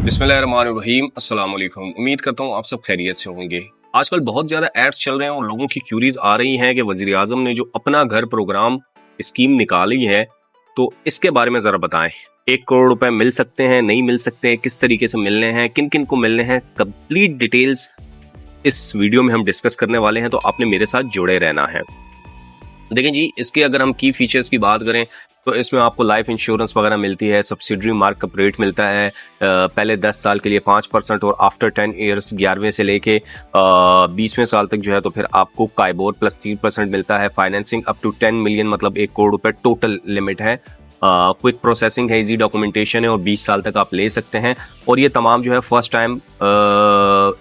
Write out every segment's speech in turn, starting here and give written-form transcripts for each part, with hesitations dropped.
बिस्मिल्लाहिर्रहमानिर्रहीम, अस्सलाम वालेकुम। उम्मीद करता हूँ आप सब खैरियत से होंगे। आजकल बहुत ज़्यादा एड्स चल रहे हैं और लोगों की क्यूरीज आ रही हैं कि वज़ीर आज़म ने जो अपना घर प्रोग्राम स्कीम निकाली है, तो इसके बारे में ज़रा बताएं। 1 करोड़ रुपए मिल सकते हैं, नहीं मिल सकते हैं, किस तरीके से मिलने हैं, किन किन को मिलने हैं, कंप्लीट डिटेल्स इस वीडियो में हम डिस्कस करने वाले हैं, तो आपने मेरे साथ जुड़े रहना है। देखें जी, इसके अगर हम की फीचर्स की बात करें तो इसमें आपको लाइफ इंश्योरेंस वगैरह मिलती है, सब्सिडरी मार्कअप रेट मिलता है, पहले 10 साल के लिए 5% और आफ्टर 10 ईयर्स 11वें से लेके 20वें साल तक जो है तो फिर आपको काइबोर प्लस 3% मिलता है। फाइनेंसिंग अप टू 10 मिलियन मतलब 1 करोड़ रुपए टोटल लिमिट है। क्विक प्रोसेसिंग है, इजी डॉक्यूमेंटेशन है और 20 साल तक आप ले सकते हैं। और ये तमाम जो है फर्स्ट टाइम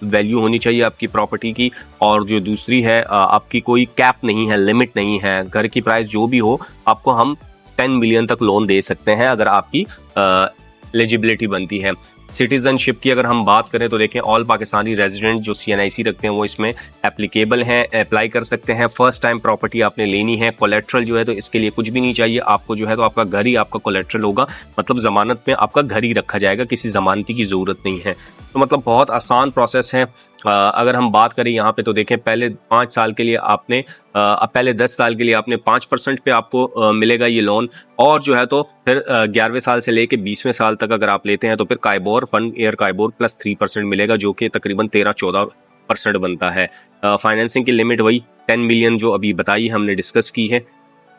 वैल्यू होनी चाहिए आपकी प्रॉपर्टी की। और जो दूसरी है आपकी कोई कैप नहीं है, लिमिट नहीं है, घर की प्राइस जो भी हो आपको हम 10 मिलियन तक लोन दे सकते हैं अगर आपकी एलिजिबिलिटी बनती है। सिटीजनशिप की अगर हम बात करें तो देखें, ऑल पाकिस्तानी रेजिडेंट जो CNIC रखते हैं वो इसमें एप्लीकेबल हैं, अप्लाई कर सकते हैं। फर्स्ट टाइम प्रॉपर्टी आपने लेनी है, कोलेट्रल जो है तो इसके लिए कुछ भी नहीं चाहिए आपको, जो है तो आपका घर ही आपका कोलेट्रल होगा, मतलब जमानत में आपका घर ही रखा जाएगा, किसी जमानती की जरूरत नहीं है। तो मतलब बहुत आसान प्रोसेस है। अगर हम बात करें यहाँ पे तो देखें, पहले 5 साल के लिए आपने पहले 10 साल के लिए आपने 5% पे आपको मिलेगा ये लोन। और जो है तो फिर 11वें साल से लेके 20वें साल तक अगर आप लेते हैं तो फिर KIBOR fund air KIBOR plus 3% मिलेगा, जो कि तकरीबन 13-14% बनता है। फाइनेंसिंग की लिमिट वही 10 मिलियन जो अभी बताई हमने, डिस्कस की है।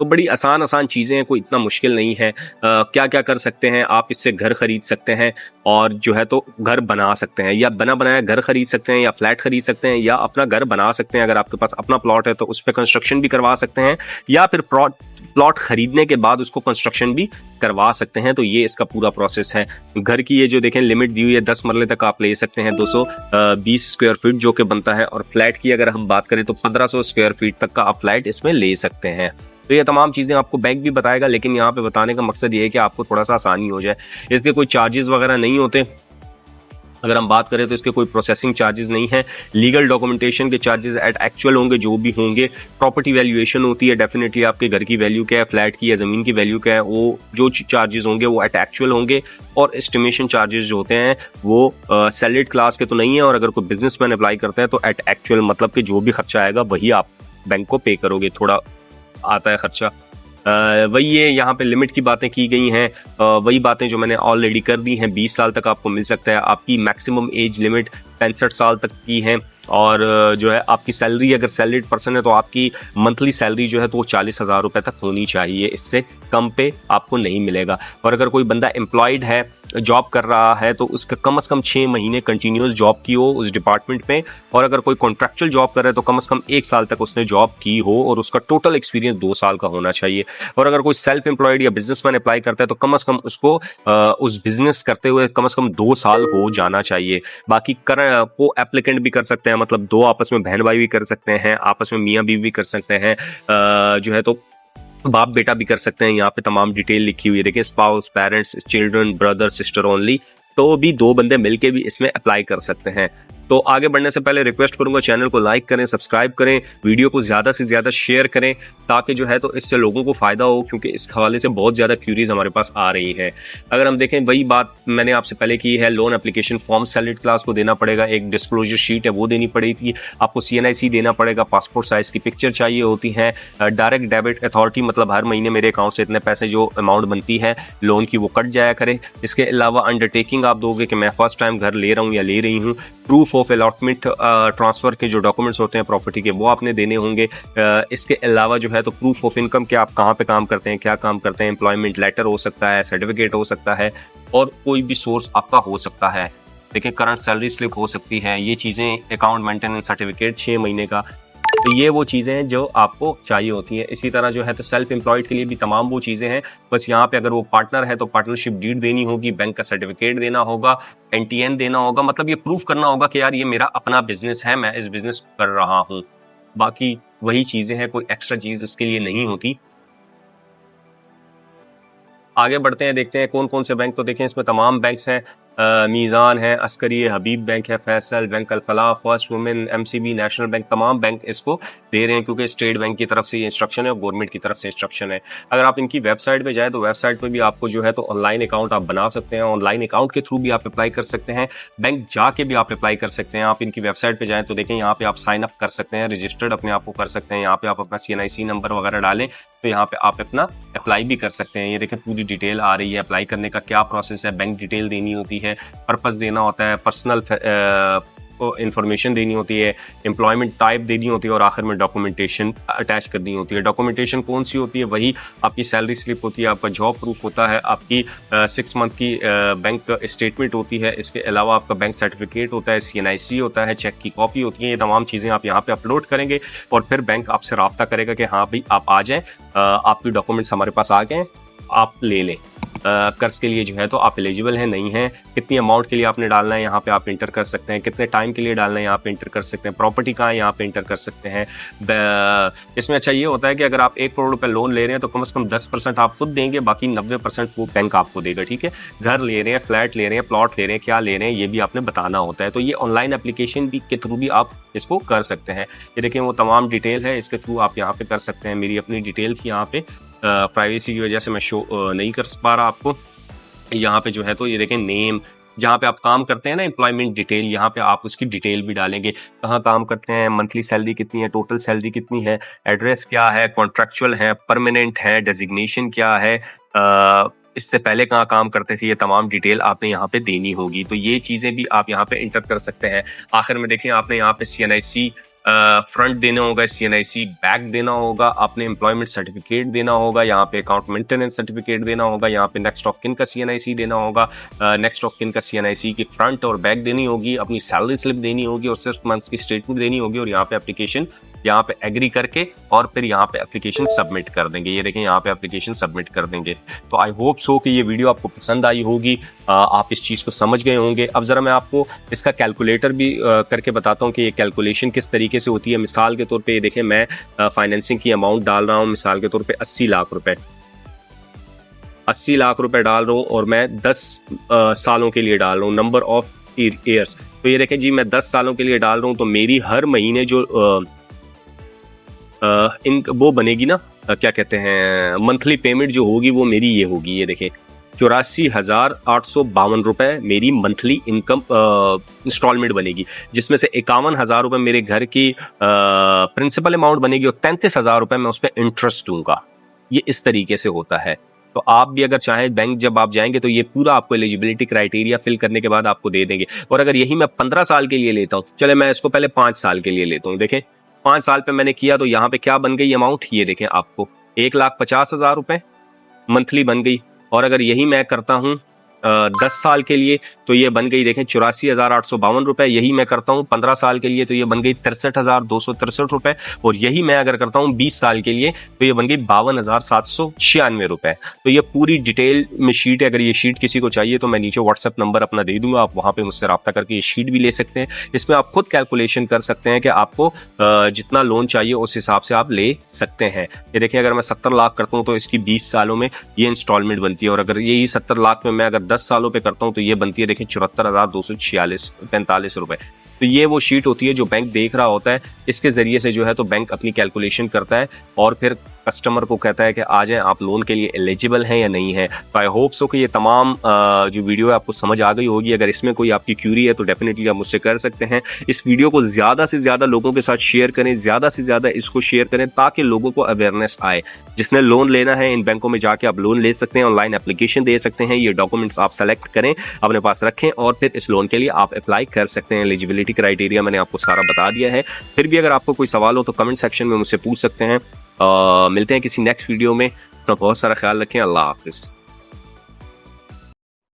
तो बड़ी आसान चीज़ें हैं, कोई इतना मुश्किल नहीं है। क्या क्या कर सकते हैं आप, इससे घर खरीद सकते हैं और जो है तो घर बना सकते हैं, या बना बनाया घर खरीद सकते हैं, या फ्लैट खरीद सकते हैं, या अपना घर बना सकते हैं। अगर आपके पास अपना प्लॉट है तो उस पर कंस्ट्रक्शन भी करवा सकते हैं, या फिर प्लॉट खरीदने के बाद उसको कंस्ट्रक्शन भी करवा सकते हैं। तो ये इसका पूरा प्रोसेस है। घर की ये जो देखें लिमिट दी हुई है, 10 मरले तक आप ले सकते हैं, 220 स्क्वायर फीट जो कि बनता है। और फ्लैट की अगर हम बात करें तो 1500 स्क्वायर फीट तक का आप फ्लैट इसमें ले सकते हैं। तो ये तमाम चीज़ें आपको बैंक भी बताएगा, लेकिन यहाँ पे बताने का मकसद ये है कि आपको थोड़ा सा आसानी हो जाए। इसके कोई चार्जेस वगैरह नहीं होते। अगर हम बात करें तो इसके कोई प्रोसेसिंग चार्जेस नहीं है। लीगल डॉक्यूमेंटेशन के चार्जेस एट एक्चुअल होंगे, जो भी होंगे। प्रॉपर्टी वैल्यूएशन होती है, डेफिनेटली आपके घर की वैल्यू क्या है, फ्लैट की या ज़मीन की वैल्यू क्या है, वो जो चार्जेस होंगे वो एट एक्चुअल होंगे। और एस्टिमेशन चार्जेस जो होते हैं वो सैलरीड क्लास के तो नहीं है। और अगर कोई बिजनेसमैन अप्लाई करता है तो एट एक्चुअल मतलब कि जो भी खर्चा आएगा वही आप बैंक को पे करोगे, थोड़ा आता है खर्चा। वही ये यहाँ पे लिमिट की बातें की गई हैं, वही बातें जो मैंने ऑलरेडी कर दी हैं। 20 साल तक आपको मिल सकता है। आपकी मैक्सिमम एज लिमिट 65 साल तक की है। और जो है आपकी सैलरी, अगर सैलरीड पर्सन है तो आपकी मंथली सैलरी जो है तो वो 40,000 रुपये तक होनी चाहिए, इससे कम पे आपको नहीं मिलेगा। और अगर कोई बंदा एम्प्लॉयड है, जॉब कर रहा है, तो उसका कम से कम 6 महीने कंटिन्यूस जॉब की हो उस डिपार्टमेंट में। और अगर कोई कॉन्ट्रैक्चुअल जॉब कर रहा है तो कम से कम 1 साल तक उसने जॉब की हो और उसका टोटल एक्सपीरियंस 2 साल का होना चाहिए। और अगर कोई सेल्फ एम्प्लॉयड या बिजनेसमैन अप्लाई करता है तो कम से कम उसको उस बिजनेस करते हुए कम से कम 2 साल हो जाना चाहिए। बाकी को एप्लीकेंट भी कर सकते हैं, मतलब 2 आपस में बहन भाई भी कर सकते हैं, आपस में मियाँ बीवी भी कर सकते हैं, जो है तो बाप बेटा भी कर सकते हैं। यहाँ पे तमाम डिटेल लिखी हुई है, देखिए, spouse, parents, children, brother, sister only. तो भी 2 बंदे मिलके भी इसमें अप्लाई कर सकते हैं। तो आगे बढ़ने से पहले रिक्वेस्ट करूंगा, चैनल को लाइक करें, सब्सक्राइब करें, वीडियो को ज़्यादा से ज़्यादा शेयर करें, ताकि जो है तो इससे लोगों को फ़ायदा हो, क्योंकि इस हवाले से बहुत ज़्यादा क्यूरीज हमारे पास आ रही है। अगर हम देखें, वही बात मैंने आपसे पहले की है, loan application form salaried class को देना पड़ेगा, एक डिस्क्लोजर शीट है वो देनी पड़ेगी, आपको CNIC देना पड़ेगा, पासपोर्ट साइज़ की पिक्चर चाहिए होती है, डायरेक्ट डेबिट अथॉरिटी, मतलब हर महीने मेरे अकाउंट से इतने पैसे जो अमाउंट बनती है लोन की वो कट जाया करे। इसके अलावा अंडरटेकिंग आप दोगे कि मैं फर्स्ट टाइम घर ले रहा हूँ या ले रही हूँ। प्रूफ ऑफ अलॉटमेंट ट्रांसफ़र के जो डॉक्यूमेंट्स होते हैं प्रॉपर्टी के, वो आपने देने होंगे। इसके अलावा जो है तो प्रूफ ऑफ इनकम के, आप कहाँ पे काम करते हैं, क्या काम करते हैं, एम्प्लॉयमेंट लेटर हो सकता है, सर्टिफिकेट हो सकता है, और कोई भी सोर्स आपका हो सकता है। देखिए, करंट सैलरी स्लिप हो सकती है, ये चीज़ें, अकाउंट मेंटेनेंस सर्टिफिकेट 6 महीने का। तो ये वो चीज़ें हैं जो आपको चाहिए होती हैं। इसी तरह जो है तो सेल्फ एम्प्लॉयड के लिए भी तमाम वो चीज़ें हैं। बस यहाँ पे अगर वो पार्टनर है तो पार्टनरशिप डीड देनी होगी, बैंक का सर्टिफिकेट देना होगा, NTN देना होगा, मतलब ये प्रूफ करना होगा कि यार ये मेरा अपना बिजनेस है, मैं इस बिजनेस कर रहा हूँ। बाकी वही चीज़ें हैं, कोई एक्स्ट्रा चीज़ उसके लिए नहीं होती। आगे बढ़ते हैं, देखते हैं कौन कौन से बैंक। तो देखें, इसमें तमाम बैंक्स हैं, मीज़ान है, अस्करी है, हबीब बैंक है, Faysal bank, Al Falah, first women, MCB, national bank, तमाम बैंक इसको दे रहे हैं, क्योंकि स्टेट बैंक की तरफ से ये इंस्ट्रक्शन है और गवर्नमेंट की तरफ से इंस्ट्रक्शन है। अगर आप इनकी वेबसाइट पे जाए तो वेबसाइट पे भी आपको जो है तो ऑनलाइन अकाउंट आप बना सकते हैं, ऑनलाइन अकाउंट के थ्रू भी आप अप्लाई कर सकते हैं, बैंक जाके भी आप अप्लाई कर सकते हैं। आप इनकी वेबसाइट पे जाएं तो देखें यहाँ पे आप साइन अप कर सकते हैं, रजिस्टर्ड अपने आप को कर सकते हैं, यहाँ पे आप अपना CNIC नंबर वगैरह डालें तो यहाँ पे आप अपना अप्लाई भी कर सकते हैं। ये देखें पूरी डिटेल आ रही है, अप्लाई करने का क्या प्रोसेस है, बैंक डिटेल देनी होती है, पर्पस देना होता है, पर्सनल इंफॉर्मेशन देनी होती है, एम्प्लॉयमेंट टाइप देनी होती है और आखिर में डॉक्यूमेंटेशन अटैच करनी होती है। डॉक्यूमेंटेशन कौन सी होती है? वही आपकी सैलरी स्लिप होती है, आपका जॉब प्रूफ होता है, आपकी 6 मंथ की बैंक स्टेटमेंट होती है, इसके अलावा आपका बैंक सर्टिफिकेट होता है, CNIC होता है, चेक की कॉपी होती है। ये तमाम चीज़ें आप यहाँ पे अपलोड करेंगे और फिर बैंक आपसे रब्ता करेगा कि हाँ भाई आप आ जाएँ, आपके डॉक्यूमेंट्स हमारे पास आ गए, आप ले लें। कर्ज के लिए जो है तो आप एलिजिबल हैं नहीं हैं, कितनी अमाउंट के लिए आपने डालना है यहाँ पे आप इंटर कर सकते हैं, कितने टाइम के लिए डालना है यहाँ पे इंटर कर सकते हैं, प्रॉपर्टी कहाँ है यहाँ पे इंटर कर सकते हैं। इसमें अच्छा ये होता है कि अगर आप 1 करोड़ रुपए लोन ले रहे हैं तो कम से कम 10% आप खुद देंगे, बाकी 90% वो बैंक आपको देगा। ठीक है, घर ले रहे हैं, फ्लैट ले रहे हैं, प्लॉट ले रहे हैं, क्या ले रहे हैं ये भी आपने बताना होता है। तो ये ऑनलाइन एप्लीकेशन भी के थ्रू भी आप इसको कर सकते हैं। ये देखिए वो तमाम डिटेल है, इसके थ्रू आप यहाँ पे कर सकते हैं। मेरी अपनी डिटेल थी यहाँ पे, प्राइवेसी की वजह से मैं शो नहीं कर पा रहा आपको। यहाँ पे जो है तो ये देखें नेम, जहाँ पे आप काम करते हैं ना, एम्प्लॉयमेंट डिटेल, यहाँ पे आप उसकी डिटेल भी डालेंगे, कहाँ काम करते हैं, मंथली सैलरी कितनी है, टोटल सैलरी कितनी है, एड्रेस क्या है, कॉन्ट्रैक्चुअल है, परमानेंट है, डेजिग्नेशन क्या है, इससे पहले कहाँ काम करते थे, ये तमाम डिटेल आपने यहाँ पे देनी होगी। तो ये चीज़ें भी आप यहाँ पे इंटर कर सकते हैं। आखिर में देखें आपने यहाँ पे CNIC फ्रंट देना होगा, CNIC बैक देना होगा, आपने एम्प्लॉयमेंट सर्टिफिकेट देना होगा, यहाँ पे अकाउंट मेंटेनेंस सर्टिफिकेट देना होगा, यहाँ पे नेक्स्ट ऑफ किन का CNIC देना होगा, नेक्स्ट ऑफ किन का CNIC की फ्रंट और बैक देनी होगी, अपनी सैलरी स्लिप देनी होगी और 6 मंथ्स की स्टेटमेंट देनी होगी और यहाँ पे एप्लीकेशन यहाँ पे एग्री करके और फिर यहाँ पे एप्लीकेशन सबमिट कर देंगे। ये देखें यहाँ पे एप्लीकेशन सबमिट कर देंगे। तो आई होप सो कि ये वीडियो आपको पसंद आई होगी, आप इस चीज़ को समझ गए होंगे। अब ज़रा मैं आपको इसका कैलकुलेटर भी करके बताता हूँ कि ये कैलकुलेशन किस तरीके से होती है। मिसाल के तौर पे ये देखें मैं फाइनेंसिंग की अमाउंट डाल रहा हूँ, मिसाल के तौर पे 80 लाख रुपए, 80 लाख रुपए डाल रहा हूँ और मैं 10 सालों के लिए डाल रहा हूँ, नंबर ऑफ ईयर्स। तो ये देखें जी मैं 10 सालों के लिए डाल रहा हूँ, तो मेरी हर महीने जो वो बनेगी ना, क्या कहते हैं, मंथली पेमेंट जो होगी वो मेरी ये होगी, ये देखें 84,852 रुपए मेरी मंथली इनकम इंस्टॉलमेंट बनेगी, जिसमें से 51,000 रुपए मेरे घर की प्रिंसिपल अमाउंट बनेगी और 33,000 रुपए मैं उस पर इंटरेस्ट दूंगा। ये इस तरीके से होता है। तो आप भी अगर चाहें, बैंक जब आप जाएंगे तो ये पूरा आपको एलिजिबिलिटी क्राइटेरिया फिल करने के बाद आपको दे देंगे। और अगर यही मैं 15 साल के लिए लेता हूँ, चले मैं इसको पहले 5 साल के लिए लेता हूँ। देखें 5 साल पे मैंने किया तो यहाँ पे क्या बन गई अमाउंट, ये देखें आपको 1,50,000 रुपए मंथली बन गई। और अगर यही मैं करता हूँ 10 साल के लिए तो ये बन गई देखें 84,852 रुपए। यही मैं करता हूँ 15 साल के लिए तो ये बन गई 63,263 रुपए। और यही मैं अगर करता हूँ 20 साल के लिए तो ये बन गई 52,796 रुपए। तो ये पूरी डिटेल में शीट है। अगर ये शीट किसी को चाहिए तो मैं नीचे व्हाट्सएप नंबर अपना दे दूंगा, आप वहां पे मुझसे रब्ता करके ये शीट भी ले सकते हैं। इसमें आप खुद कैलकुलेशन कर सकते हैं कि आपको जितना लोन चाहिए उस हिसाब से आप ले सकते हैं। ये देखिए अगर मैं 70 लाख करता हूँ तो इसकी 20 सालों में ये इंस्टॉलमेंट बनती है। और अगर यही 70 लाख में मैं अगर 10 सालों पे करता हूं तो ये बनती है देखिए 74,245 रुपए। तो ये वो शीट होती है जो बैंक देख रहा होता है, इसके जरिए से जो है तो बैंक अपनी कैलकुलेशन करता है और फिर कस्टमर को कहता है कि आ जाएं आप लोन के लिए एलिजिबल हैं या नहीं है। तो आई होप सो कि ये तमाम जो वीडियो है आपको समझ आ गई होगी। अगर इसमें कोई आपकी क्यूरी है तो डेफिनेटली आप मुझसे कर सकते हैं। इस वीडियो को ज़्यादा से ज़्यादा लोगों के साथ शेयर करें, ज़्यादा से ज़्यादा इसको शेयर करें ताकि लोगों को अवेयरनेस आए। जिसने लोन लेना है इन बैंकों में जाके आप लोन ले सकते हैं, ऑनलाइन एप्लीकेशन दे सकते हैं, ये डॉक्यूमेंट्स आप सेलेक्ट करें, अपने पास रखें और फिर इस लोन के लिए आप अप्लाई कर सकते हैं। एलिजिबिलिटी क्राइटेरिया मैंने आपको सारा बता दिया है। फिर भी अगर आपको कोई सवाल हो तो कमेंट सेक्शन में मुझसे पूछ सकते हैं। मिलते हैं किसी नेक्स्ट वीडियो में। अपना बहुत सारा ख्याल रखें। अल्लाह हाफिज़।